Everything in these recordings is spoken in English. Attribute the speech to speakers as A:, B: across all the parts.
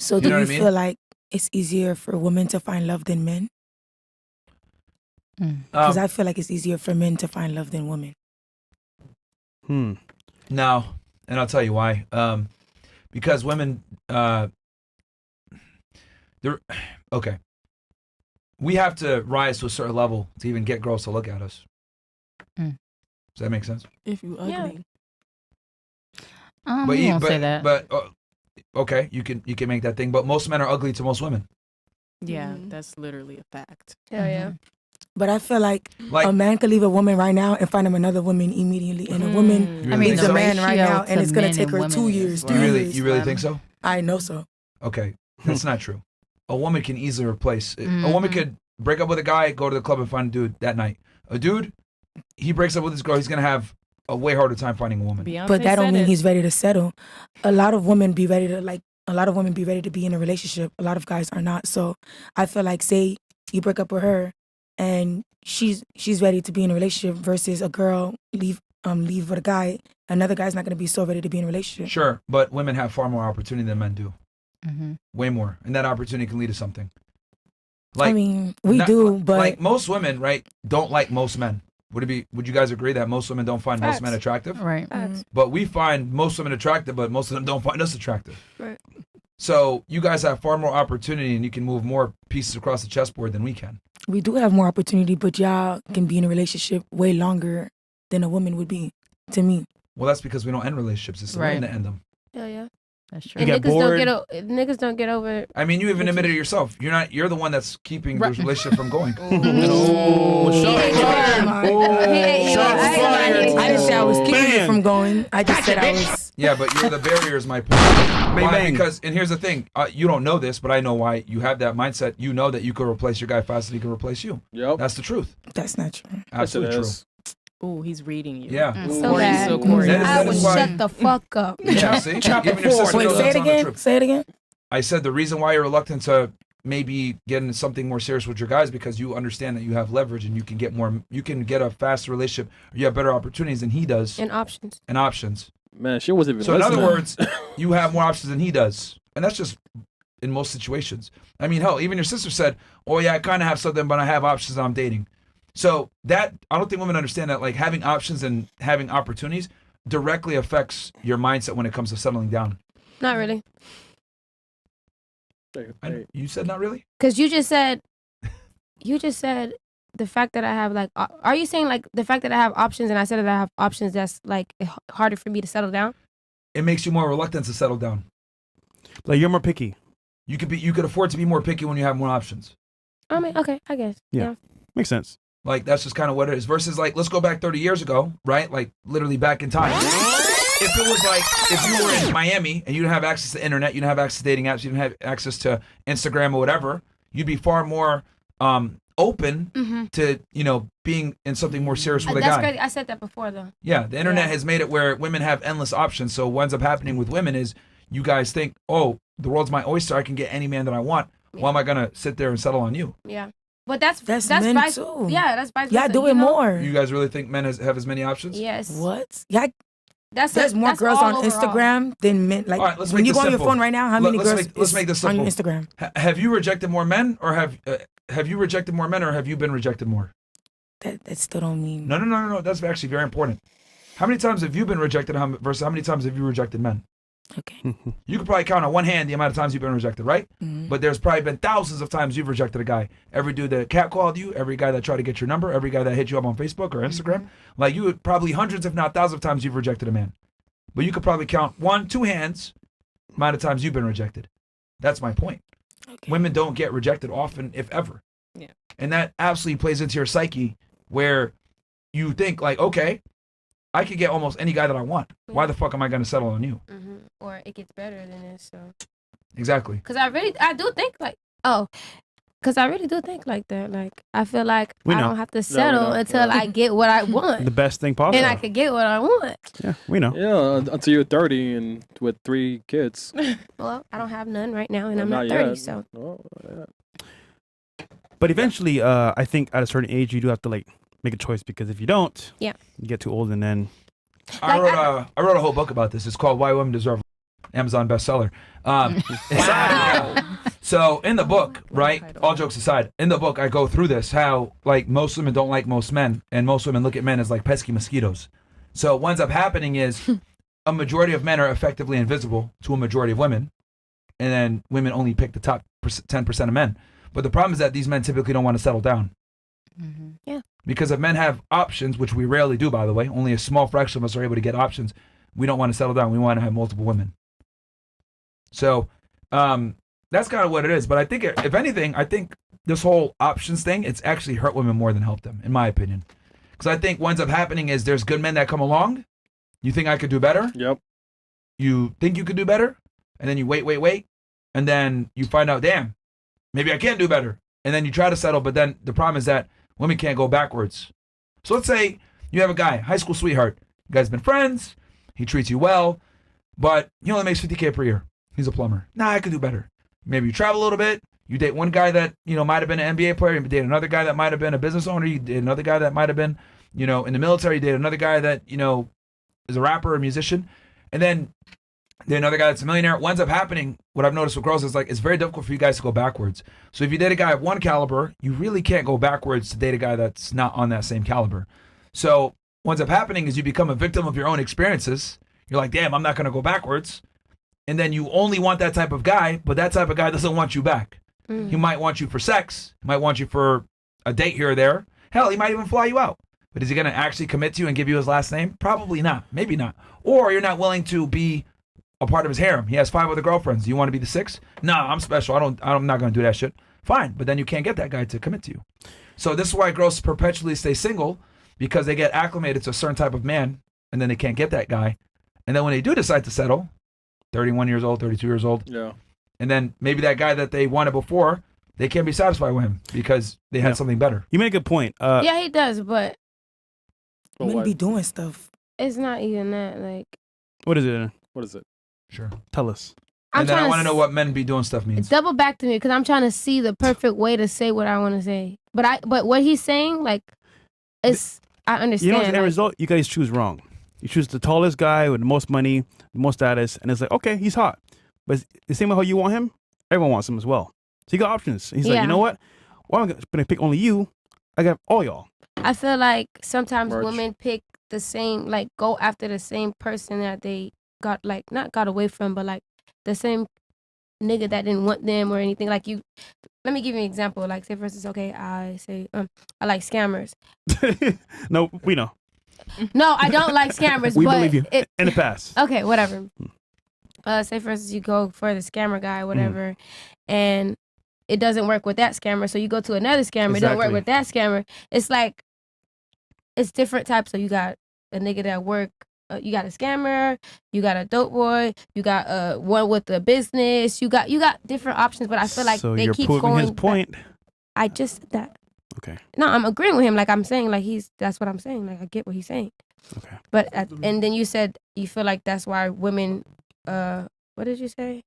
A: So do you feel like it's easier for women to find love than men? Because I feel like it's easier for men to find love than women.
B: No, and I'll tell you why. Because women, okay. We have to rise to a certain level to even get girls to look at us. Does that make sense?
C: If you ugly.
D: But you won't say that.
B: But okay, you can make that thing. But most men are ugly to most women.
C: Yeah, that's literally a fact.
E: Hell yeah.
A: But I feel like a man could leave a woman right now and find him another woman immediately, and a woman leaves a man right now, and it's gonna take her 2 years, 3 years.
B: You really think so?
A: I know so.
B: Okay, that's not true. A woman can easily replace. A woman could break up with a guy, go to the club, and find a dude that night. A dude, he breaks up with his girl, he's gonna have a way harder time finding a woman.
A: But that don't mean he's ready to settle. A lot of women be ready to be in a relationship. A lot of guys are not. So I feel like, say you break up with her, and she's ready to be in a relationship versus a girl leave with a guy. Another guy's not gonna be so ready to be in a relationship.
B: Sure, but women have far more opportunity than men do. Way more, and that opportunity can lead to something.
A: Like, I mean, we do, but
B: like most women, right, don't like most men. Would you guys agree that most women don't find most men attractive?
D: Right.
B: But we find most women attractive, but most of them don't find us attractive.
E: Right.
B: So you guys have far more opportunity, and you can move more pieces across the chessboard than we can.
A: We do have more opportunity, but y'all can be in a relationship way longer than a woman would be, to me.
B: Well, that's because we don't end relationships. It's the women that end them.
E: Hell yeah.
D: That's true.
E: And niggas don't get over it.
B: I mean, you even admitted it yourself. You're the one that's keeping the relationship from going.
A: I didn't say I was keeping it from going. I just said I was.
B: Yeah, but you're the barrier is my point. Why? Because, and here's the thing, you don't know this, but I know why you have that mindset. You know that you could replace your guy faster than he could replace you.
F: Yep.
B: That's the truth.
A: That's not true.
B: Absolutely true.
C: Ooh, he's reading you.
B: Yeah.
E: So bad. I would shut the fuck up.
B: Yeah, see? Even your sister knows
A: say it
B: that's not the
A: again.
B: truth.
A: Say it again.
B: I said the reason why you're reluctant to maybe get into something more serious with your guys because you understand that you have leverage and you can get a faster relationship, or you have better opportunities than he does.
E: And options.
F: Man, she wasn't even
B: So in
F: listening.
B: other words, you have more options than he does. And that's just in most situations. I mean, hell, even your sister said, oh yeah, I kind of have something, but I have options and I'm dating. So that, I don't think women understand that, like, having options and having opportunities directly affects your mindset when it comes to settling down.
E: Not really.
B: You said not really?
E: Because you just said the fact that I have, like, are you saying, like, the fact that I have options and I said that I have options, that's, like, harder for me to settle down?
B: It makes you more reluctant to settle down.
G: Like, you're more picky.
B: You could afford to be more picky when you have more options.
E: I mean, okay, I guess. Yeah.
G: Makes sense.
B: Like, that's just kind of what it is. Versus, like, let's go back 30 years ago, right? Like, literally back in time. If it was like, if you were in Miami and you didn't have access to the internet, you didn't have access to dating apps, you didn't have access to Instagram or whatever, you'd be far more open to, being in something more serious with a
E: That's
B: guy.
E: crazy. I said that before, though.
B: Yeah, the internet has made it where women have endless options. So what ends up happening with women is you guys think, oh, the world's my oyster. I can get any man that I want.
E: Yeah.
B: Why am I going to sit there and settle on you?
E: Yeah. But that's
A: men
E: vice,
A: too.
E: Yeah, that's vice
A: Yeah,
E: versa.
A: do it more.
B: You guys really think men have as many options?
E: Yes.
A: What? Yeah.
E: There's
A: more girls on
E: overall.
A: Instagram than men. Like,
B: All right, let's
A: when
B: make
A: you
B: this
A: go on your
B: simple.
A: phone right now, how many girls
B: let's make this
A: on
B: simple.
A: your Instagram?
B: Have you rejected more men, or have you rejected more men, or have you been rejected more?
A: That still don't mean.
B: No. That's actually very important. How many times have you been rejected versus how many times have you rejected men?
A: Okay.
B: You could probably count on one hand the amount of times you've been rejected, right?
A: Mm-hmm.
B: But there's probably been thousands of times you've rejected a guy. Every dude that catcalled you, every guy that tried to get your number, every guy that hit you up on Facebook or Instagram. Like, you would probably hundreds, if not thousands of times you've rejected a man. But you could probably count 1, 2 hands amount of times you've been rejected. That's my point. Okay. Women don't get rejected often, if ever.
C: Yeah.
B: And that absolutely plays into your psyche where you think, like, okay, I could get almost any guy that I want. Why the fuck am I going to settle on you?
E: Mm-hmm. Or it gets better than this. So.
B: Exactly.
E: Because I really do think like that. Like, I feel like I don't have to settle until I get what I want.
G: The best thing possible.
E: And I could get what I want.
G: Yeah, we know.
F: Yeah, until you're 30 and with 3 kids.
E: Well, I don't have none right now, and I'm
F: not
E: not 30,
F: yet.
E: so.
F: Oh, yeah.
G: But eventually, I think at a certain age, you do have to, like, make a choice, because if you don't, you get too old, and then
B: I wrote a whole book about this. It's called Why Women Deserve. Amazon bestseller. So in the book, right, all jokes aside, in the book I go through this, how like most women don't like most men, and most women look at men as like pesky mosquitoes. So what ends up happening is a majority of men are effectively invisible to a majority of women, and then women only pick the top 10% of men. But the problem is that these men typically don't want to settle down.
E: Yeah.
B: Because if men have options, which we rarely do, by the way, only a small fraction of us are able to get options, we don't want to settle down. We want to have multiple women. So that's kind of what it is. But I think, if anything, I think this whole options thing, it's actually hurt women more than helped them, in my opinion. Because I think what ends up happening is there's good men that come along. You think I could do better?
F: Yep.
B: You think you could do better? And then you wait. And then you find out, damn, maybe I can do better. And then you try to settle, but then the problem is that women can't go backwards. So let's say you have a guy, high school sweetheart. You guys been friends. He treats you well, but he only makes $50K per year. He's a plumber. Nah, I could do better. Maybe you travel a little bit. You date one guy that, might have been an NBA player. You date another guy that might have been a business owner. You date another guy that might have been, in the military. You date another guy that, is a rapper or a musician. And then another guy that's a millionaire. What ends up happening, what I've noticed with girls is like, it's very difficult for you guys to go backwards. So if you date a guy of one caliber, you really can't go backwards to date a guy that's not on that same caliber. So what ends up happening is you become a victim of your own experiences. You're like, damn, I'm not going to go backwards. And then you only want that type of guy, but that type of guy doesn't want you back. He might want you for sex. He might want you for a date here or there. Hell, he might even fly you out. But is he going to actually commit to you and give you his last name? Probably not. Maybe not. Or you're not willing to be a part of his harem. He has 5 other girlfriends. Do you want to be the 6th? No, I'm special. I'm not going to do that shit. Fine, but then you can't get that guy to commit to you. So this is why girls perpetually stay single, because they get acclimated to a certain type of man, and then they can't get that guy. And then when they do decide to settle, 31 years old, 32 years old,
F: Yeah.
B: and then maybe that guy that they wanted before, they can't be satisfied with him because they had something better.
G: You made a good point.
E: Yeah, he does, but
F: But
A: Men
F: what?
A: be doing stuff.
E: it's not even that. Like,
G: What is it?
F: What is it?
B: Sure.
G: Tell us.
B: And then I
E: trying
B: want to know what men be doing stuff means.
E: double back to me because I'm trying to see the perfect way to say what I want to say. But what he's saying, like, it's I understand.
G: You know what's the end
E: like,
G: result? You guys choose wrong. You choose the tallest guy with the most money, the most status, and it's like, okay, he's hot. But it's the same way how you want him, everyone wants him as well. So you got options. And he's like,
E: Yeah.
G: you know what? Why am I going to pick only you? I got all y'all.
E: I feel like sometimes
F: Merch.
E: women pick the same, like, go after the same person that they got, like, not got away from, but like the same nigga that didn't want them or anything. Like, you, let me give you an example. Like, say for instance, okay, I say I like scammers.
G: No, we know.
E: No, I don't like scammers.
G: We
E: but
G: believe you.
E: It,
G: In the past.
E: okay, whatever. Say for instance, you go for the scammer guy, whatever, and it doesn't work with that scammer, so you go to another scammer. It don't work
B: Exactly.
E: with that scammer. It's like it's different types. So you got a nigga that work. You got a scammer. You got a dope boy. You got one with a business. You got different options. But I feel like
G: so
E: they
G: you're
E: keep
G: proving
E: going.
G: his point.
E: I just said that.
G: Okay.
E: No, I'm agreeing with him. Like I'm saying, like that's what I'm saying. Like I get what he's saying.
G: Okay.
E: But and then you said you feel like that's why women. What did you say?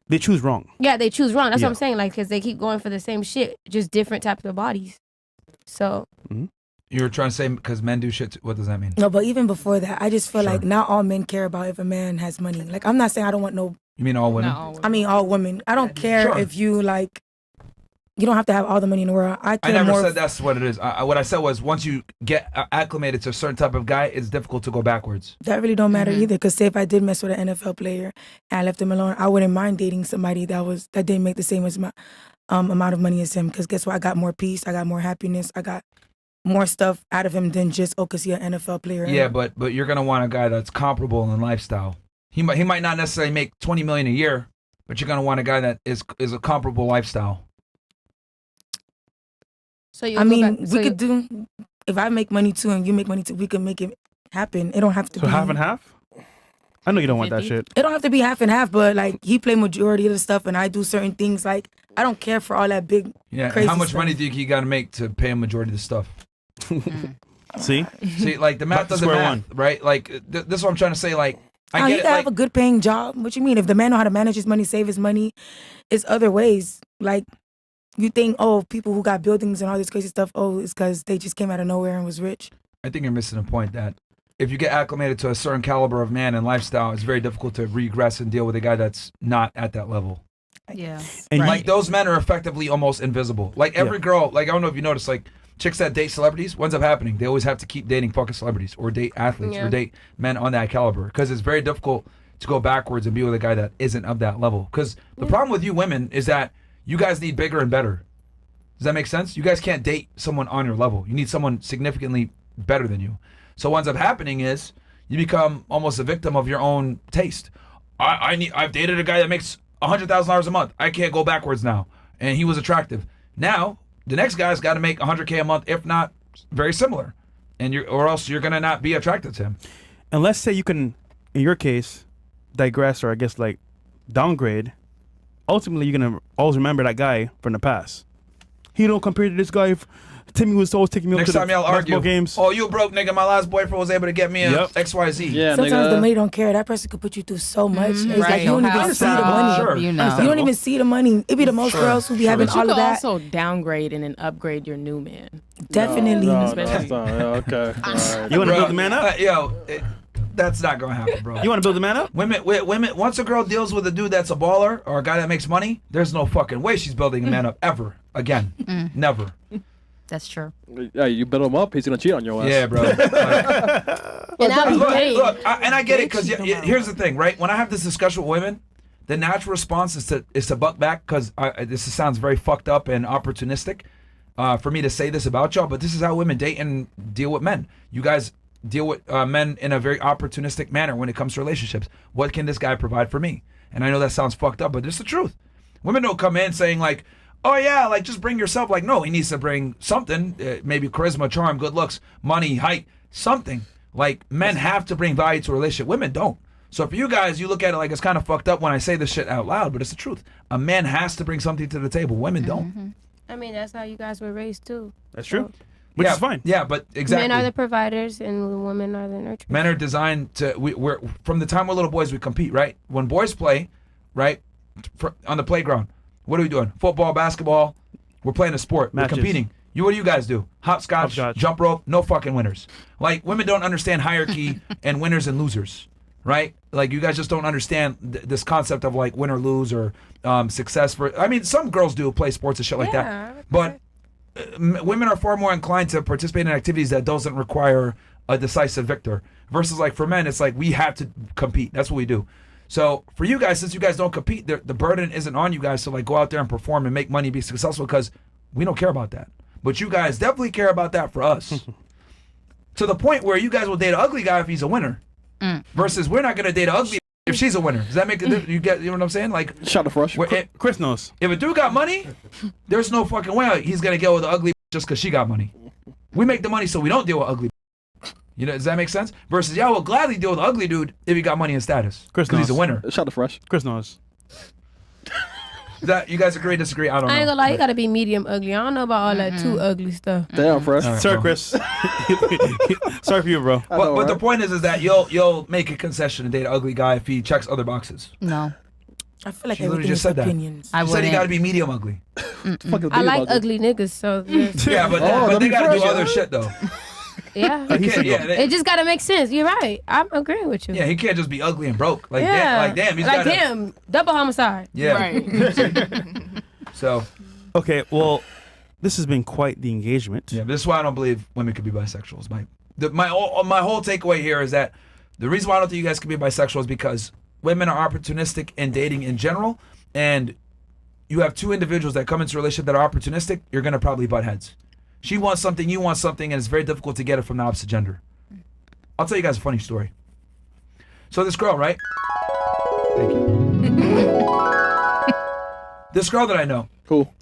G: They choose wrong.
E: Yeah, they choose wrong. That's
G: Yeah.
E: what I'm saying. Like, because they keep going for the same shit, just different types of bodies. So
B: You were trying to say because men do shit. What does that mean?
A: No, but even before that, I just feel
B: Sure.
A: like not all men care about if a man has money. Like, I'm not saying I don't want no.
B: You mean all women?
C: Not all women.
A: I mean, all women. I don't care
B: Sure.
A: if you like. You don't have to have all the money in the world. I
B: I
A: care
B: never
A: more.
B: said that's what it is. What I said was once you get acclimated to a certain type of guy, it's difficult to go backwards.
A: That really don't matter
C: Mhm.
A: either. Because say if I did mess with an NFL player and I left him alone, I wouldn't mind dating somebody that didn't make the same amount of money as him. Because guess what? I got more peace. I got more happiness. I got more stuff out of him than just because he's an NFL player.
B: Yeah, but you're gonna want a guy that's comparable in lifestyle. He might not necessarily make $20 million a year, but you're gonna want a guy that is a comparable lifestyle.
E: so you.
A: I mean, we could do. If I make money too and you make money too, we could make it happen. It don't have to
G: So
A: be
G: half and half? I know you don't want that
C: 50?
G: shit.
A: It don't have to be half and half, but like he play majority of the stuff and I do certain things. Like I don't care for all that big.
B: Yeah. And
A: Crazy
B: how much
A: stuff.
B: money do you think you gotta make to pay a majority of the stuff?
G: See?
B: See, like the math
G: Back to
B: doesn't
G: square
B: math,
G: one.
B: right? Like this is what I'm trying to say. Like I
A: He
B: get it.
A: can
B: Like,
A: have a good paying job. What you mean? If the man know how to manage his money, save his money, it's other ways. Like you think, oh, people who got buildings and all this crazy stuff, oh, it's because they just came out of nowhere and was rich.
B: I think you're missing the point that if you get acclimated to a certain caliber of man and lifestyle, it's very difficult to regress and deal with a guy that's not at that level.
D: Yeah.
G: And
B: Like those men are effectively almost invisible. Like every girl, like I don't know if you noticed, like chicks that date celebrities, what ends up happening? They always have to keep dating fucking celebrities or date athletes or date men on that caliber because it's very difficult to go backwards and be with a guy that isn't of that level. Because the problem with you women is that you guys need bigger and better. Does that make sense? You guys can't date someone on your level. You need someone significantly better than you. So what ends up happening is you become almost a victim of your own taste. I've dated a guy that makes $100,000 a month. I can't go backwards now. And he was attractive. Now, the next guy's got to make $100K a month, if not very similar. Or else you're going to not be attracted to him.
G: And let's say you can, in your case, digress or I guess like downgrade. Ultimately, you're going to always remember that guy from the past. He don't compare to this guy. Timmy was always taking me up
B: Next
G: to
B: time
G: the
B: y'all
G: basketball
B: argue,
G: games.
B: oh, you broke nigga. My last boyfriend was able to get me a XYZ.
F: Yeah,
A: Sometimes
F: nigga.
A: the money don't care. That person could put you through so much. It's like
D: Right.
A: you don't even see the money.
B: Sure.
D: You know.
A: You don't even see the money. It be the most girls who be having
C: But you
A: all
C: could
A: of that.
C: also downgrade and then upgrade your new man.
A: Definitely.
F: No, that's not. Yeah, okay. All right.
G: You want to build the man up?
B: That's not gonna happen, bro.
G: You want to build the man up?
B: Women. Once a girl deals with a dude that's a baller or a guy that makes money, there's no fucking way she's building a man up ever again. Never.
D: That's true.
F: Yeah, you build him up, he's gonna cheat on your ass.
B: Yeah, bro.
E: And I'll be
B: Look,
E: paid.
B: and I get it because here's the thing, right? When I have this discussion with women, the natural response is to buck back because this sounds very fucked up and opportunistic for me to say this about y'all, but this is how women date and deal with men. You guys deal with men in a very opportunistic manner when it comes to relationships. What can this guy provide for me? And I know that sounds fucked up, but it's the truth. Women don't come in saying like, oh yeah, like just bring yourself. Like, no, he needs to bring something, maybe charisma, charm, good looks, money, height, something. Like men have to bring value to a relationship. Women don't. So for you guys, you look at it like it's kind of fucked up when I say this shit out loud, but it's the truth. A man has to bring something to the table. Women don't.
E: I mean, that's how you guys were raised too.
G: That's true. Which is fine.
B: Yeah, but exactly.
E: Men are the providers and women are the nurturers.
B: Men are designed to. We're from the time we're little boys, we compete, right? When boys play, right, on the playground, what are we doing? Football, basketball. We're playing a sport.
G: Matches.
B: We're competing. What do you guys do? Hopscotch,
G: Hopscotch.
B: jump rope. No fucking winners. Like women don't understand hierarchy and winners and losers, right? Like you guys just don't understand this concept of like win or lose or success. I mean, some girls do play sports and shit like that, but women are far more inclined to participate in activities that doesn't require a decisive victor. Versus like for men, it's like we have to compete. That's what we do. So for you guys, since you guys don't compete, the burden isn't on you guys to like go out there and perform and make money, be successful, because we don't care about that. But you guys definitely care about that for us. To the point where you guys will date an ugly guy if he's a winner. Versus we're not gonna date an ugly if she's a winner. Does that make a difference? You know what I'm saying? Like
F: Shot the fresh.
G: Chris knows.
B: if a dude got money, there's no fucking way he's gonna get with an ugly just because she got money. We make the money so we don't deal with ugly. You know, does that make sense? Versus, yeah, we'll gladly deal with an ugly dude if he got money and status.
G: Chris
B: Because he's a
G: knows.
B: winner.
F: Shot the fresh.
G: Chris knows.
B: That you guys agree, disagree? I don't know.
E: I ain't gonna lie, you gotta be medium ugly. I don't know about all that too ugly stuff.
F: Damn, fresh.
B: All right,
G: Sorry,
B: well.
G: Chris. Sorry for you, bro.
B: But the point is that you'll make a concession and date an ugly guy if he checks other boxes.
D: No,
A: I feel like
B: She literally
A: everything
B: just
A: is
B: said that.
A: opinions.
D: I
B: You said he
D: wouldn't.
B: got to be medium ugly.
F: Fucking
E: I
F: big
E: like
F: about it.
E: ugly niggas, so
B: Yeah, but
F: that'd
B: they
F: be
B: got to do
F: fresh,
B: other
F: yeah.
B: shit though.
E: yeah.
B: He can't, yeah,
E: It just gotta make sense. You're right. I'm agreeing with you.
B: yeah, he can't just be ugly and broke. Like
E: Yeah.
B: damn, he's
E: like
B: got
E: damn, double homicide.
B: Yeah.
C: Right.
B: So
G: Okay, well, this has been quite the engagement.
B: yeah, this is why I don't believe women could be bisexuals. My whole takeaway here is that the reason why I don't think you guys can be bisexual is because women are opportunistic in dating in general, and you have two individuals that come into a relationship that are opportunistic, you're gonna probably butt heads. She wants something, you want something, and it's very difficult to get it from the opposite gender. I'll tell you guys a funny story. So this girl, right? Thank you. This girl that I know,
F: Cool.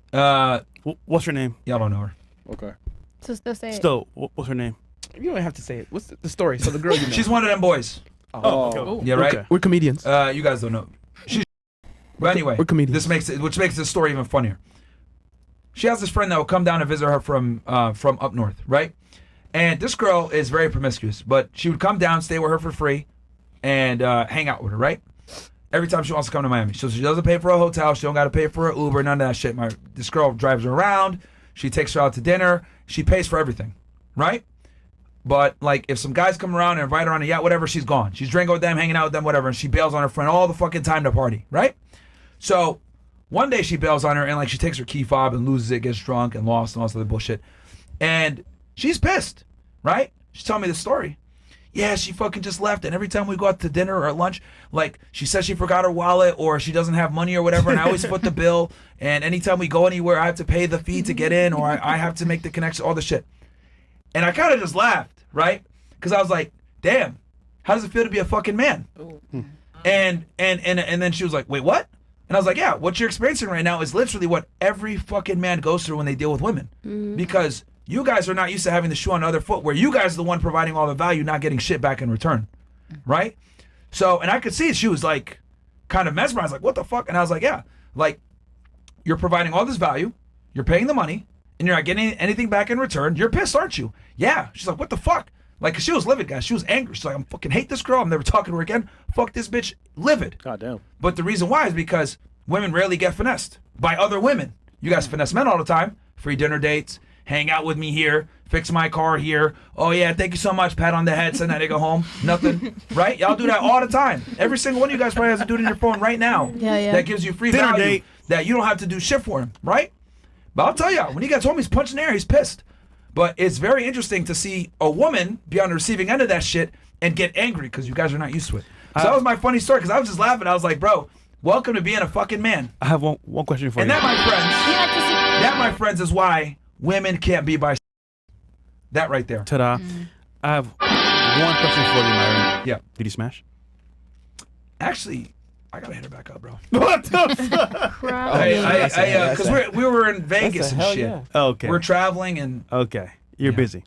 G: What's her name?
B: y'all don't know her.
F: Okay.
E: So still say it.
G: Still, what's her name?
H: You don't have to say it. What's the story? So the girl you know.
B: She's one of them boys.
F: Oh.
B: Yeah, right?
G: Okay.
H: We're comedians.
B: You guys don't know. She's but anyway,
H: we're comedians.
B: which makes this story even funnier. She has this friend that will come down and visit her from up north, right? And this girl is very promiscuous, but she would come down, stay with her for free, and hang out with her, right? Every time she wants to come to Miami. So she doesn't pay for a hotel, she don't got to pay for an Uber, none of that shit. This girl drives her around, she takes her out to dinner, she pays for everything, right? But like, if some guys come around and invite her on a yacht, whatever, she's gone. She's drinking with them, hanging out with them, whatever, and she bails on her friend all the fucking time to party, right? So one day she bails on her and like she takes her key fob and loses it, gets drunk and lost and all this other bullshit. And she's pissed, right? She's telling me the story. Yeah, she fucking just left, and every time we go out to dinner or lunch, like, she says she forgot her wallet or she doesn't have money or whatever, and I always foot the bill, and anytime we go anywhere, I have to pay the fee to get in, or I have to make the connection, all the shit. And I kind of just laughed, right? Because I was like, damn, how does it feel to be a fucking man? And then she was like, wait, what? And I was like, yeah, what you're experiencing right now is literally what every fucking man goes through when they deal with women. Because you guys are not used to having the shoe on the other foot, where you guys are the one providing all the value, not getting shit back in return, right? So, and I could see she was like kind of mesmerized, like, what the fuck? And I was like, yeah, like, you're providing all this value, you're paying the money, and you're not getting anything back in return. You're pissed, aren't you? Yeah. She's like, what the fuck? Like, 'cause she was livid, guys. She was angry. She's like, I fucking hate this girl. I'm never talking to her again. Fuck this bitch. Livid.
F: God damn.
B: But the reason why is because women rarely get finessed by other women. You guys finesse men all the time. Free dinner dates, hang out with me here, fix my car here. Oh yeah, thank you so much. Pat on the head, send that nigga home. Nothing, right? Y'all do that all the time. Every single one of you guys probably has to do it in your phone right now.
E: Yeah.
B: That gives you free
G: Dinner
B: value
G: date.
B: that you don't have to do shit for him, right? But I'll tell you, when he gets home, he's punching air, he's pissed. But it's very interesting to see a woman be on the receiving end of that shit and get angry because you guys are not used to it. So that was my funny story, because I was just laughing. I was like, bro, welcome to being a fucking man.
G: I have one question for
B: And
G: you.
B: that, my friends, is why women can't be by. That right there.
G: Ta-da. I have one question for you, Myron.
B: Yeah.
G: Did you smash?
B: Actually, I gotta hit her back up, bro.
G: What the fuck?
B: Because we were in Vegas and shit.
H: Yeah.
G: Okay.
B: We're traveling and
G: Okay. You're busy.